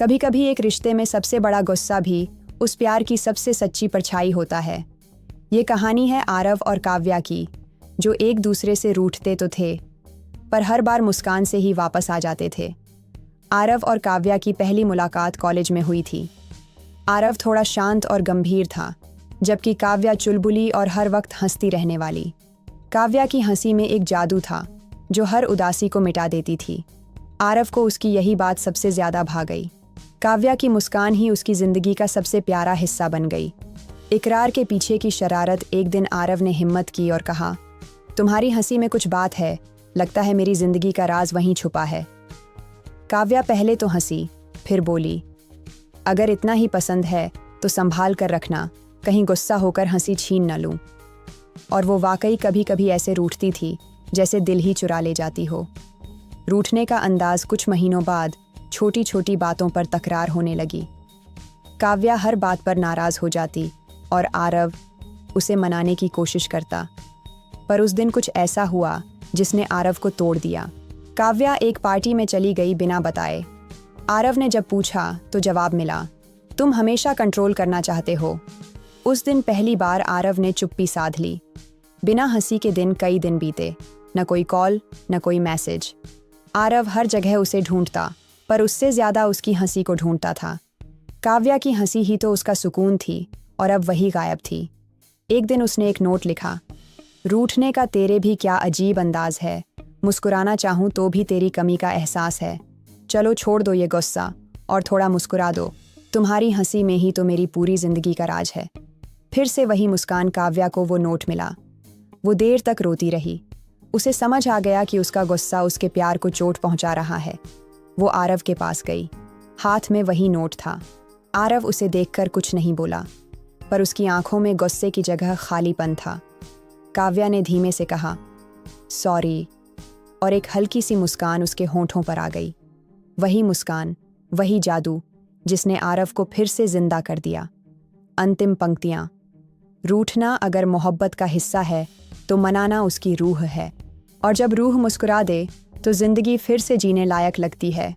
कभी कभी एक रिश्ते में सबसे बड़ा गुस्सा भी उस प्यार की सबसे सच्ची परछाई होता है। ये कहानी है आरव और काव्या की, जो एक दूसरे से रूठते तो थे पर हर बार मुस्कान से ही वापस आ जाते थे। आरव और काव्या की पहली मुलाकात कॉलेज में हुई थी। आरव थोड़ा शांत और गंभीर था, जबकि काव्या चुलबुली और हर वक्त हंसती रहने वाली। काव्या की हंसी में एक जादू था जो हर उदासी को मिटा देती थी। आरव को उसकी यही बात सबसे ज्यादा भा गई। काव्या की मुस्कान ही उसकी जिंदगी का सबसे प्यारा हिस्सा बन गई। इकरार के पीछे की शरारत। एक दिन आरव ने हिम्मत की और कहा, तुम्हारी हंसी में कुछ बात है, लगता है मेरी जिंदगी का राज वहीं छुपा है। काव्या पहले तो हंसी, फिर बोली, अगर इतना ही पसंद है तो संभाल कर रखना, कहीं गुस्सा होकर हंसी छीन न लूं। और वो वाकई कभी कभी ऐसे रूठती थी जैसे दिल ही चुरा ले जाती हो। रूठने का अंदाज कुछ महीनों बाद छोटी छोटी बातों पर तकरार होने लगी। काव्या हर बात पर नाराज हो जाती और आरव उसे मनाने की कोशिश करता, पर उस दिन कुछ ऐसा हुआ जिसने आरव को तोड़ दिया। काव्या एक पार्टी में चली गई बिना बताए। आरव ने जब पूछा तो जवाब मिला, तुम हमेशा कंट्रोल करना चाहते हो। उस दिन पहली बार आरव ने चुप्पी साध ली। बिना हंसी के दिन कई दिन बीते, न कोई कॉल, न कोई मैसेज। आरव हर जगह उसे ढूंढता, पर उससे ज्यादा उसकी हंसी को ढूंढता था। काव्या की हंसी ही तो उसका सुकून थी और अब वही गायब थी। एक दिन उसने एक नोट लिखा, रूठने का तेरे भी क्या अजीब अंदाज है, मुस्कुराना चाहूं तो भी तेरी कमी का एहसास है। चलो छोड़ दो ये गुस्सा और थोड़ा मुस्कुरा दो, तुम्हारी हंसी में ही तो मेरी पूरी जिंदगी का राज है। फिर से वही मुस्कान। काव्या को वो नोट मिला। वो देर तक रोती रही। उसे समझ आ गया कि उसका गुस्सा उसके प्यार को चोट पहुंचा रहा है। वो आरव के पास गई। हाथ में वही नोट था। आरव उसे देखकर कुछ नहीं बोला, पर उसकी आंखों में गुस्से की जगह खालीपन था। काव्या ने धीमे से कहा, सॉरी, और एक हल्की सी मुस्कान उसके होंठों पर आ गई। वही मुस्कान, वही जादू जिसने आरव को फिर से जिंदा कर दिया। अंतिम पंक्तियां, रूठना अगर मोहब्बत का हिस्सा है तो मनाना उसकी रूह है, और जब रूह मुस्कुरा दे तो जिंदगी फिर से जीने लायक लगती है।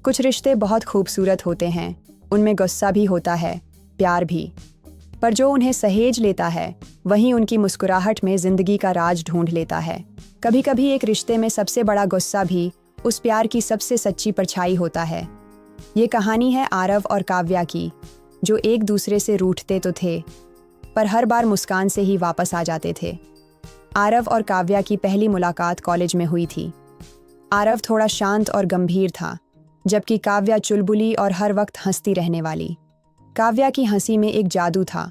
कुछ रिश्ते बहुत खूबसूरत होते हैं, उनमें गुस्सा भी होता है, प्यार भी, पर जो उन्हें सहेज लेता है वहीं उनकी मुस्कुराहट में जिंदगी का राज ढूंढ लेता है। कभी कभी एक रिश्ते में सबसे बड़ा गुस्सा भी उस प्यार की सबसे सच्ची परछाई होता है। ये कहानी है आरव और काव्या की, जो एक दूसरे से रूठते तो थे पर हर बार मुस्कान से ही वापस आ जाते थे। आरव और काव्या की पहली मुलाकात कॉलेज में हुई थी। आरव थोड़ा शांत और गंभीर था, जबकि काव्या चुलबुली और हर वक्त हंसती रहने वाली। काव्या की हंसी में एक जादू था